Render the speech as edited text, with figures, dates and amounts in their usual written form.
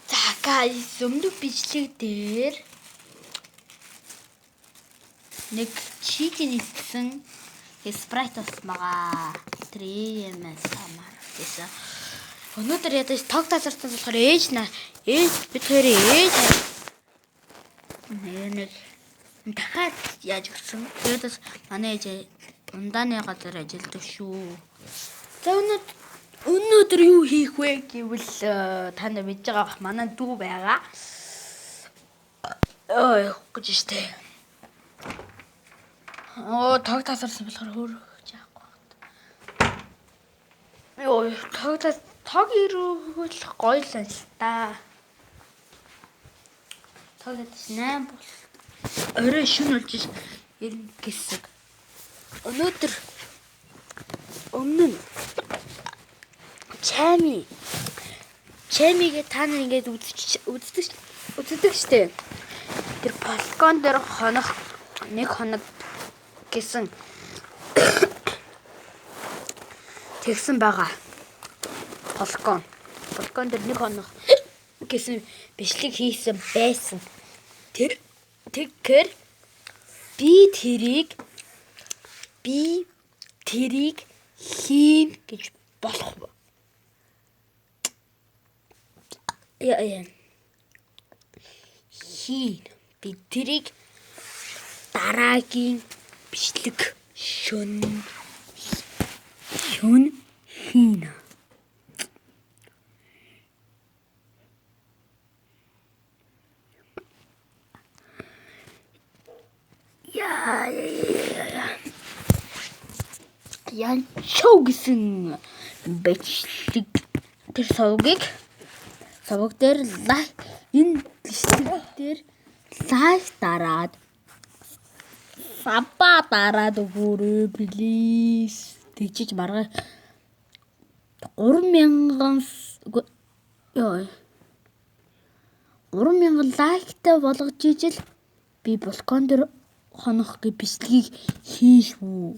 За guys, өмнөх бичлэг дээр нэг чикен хийсэн спрайт болсон байгаа. Тэр EMS амар гэсэн. Өнөөдөр ядаж тог тазартсан болохоор ээж бид хоёрын ээж нэг дахиад яаж өгсөн. Тэгээд манай ээж ундааны газар ажилладаг шүү. За өнөөдөр юу хийх вэ гэвэл та нар мэдж байгаа манай дүү байгаа. Гэж штэ. Тог тасарсан болохоор хөрөж яахгүй байна. Тог ирүүл гоё л анс та. Тог дэс 8 бол орой шүн болж ирнэ гэсэн. Өнөөдөр өмнө нь чамигээ та нар ингээд үздэг штэ. Тэр балкон дээр хонох нэг хоног гэсэн тэгсэн байгаа. Балкон дээр нэг хоног гэсэн бичлэг хийсэн байсан. Тэгэхээр би тэрийг хийн гэж болох. Хийн. Би тэрийг дараагийн бичлэг шөнө хийн. Ян шоу гэсэн бичлэг тэр савг дээр лайк энэ бичлэг дээр лайк дараад саба дараад өгөөрэй please. Тэгжиж маргаа 3000 лайктай болгож ижил би балкон дээр хонох гэж бичлэгийг хийшгүй.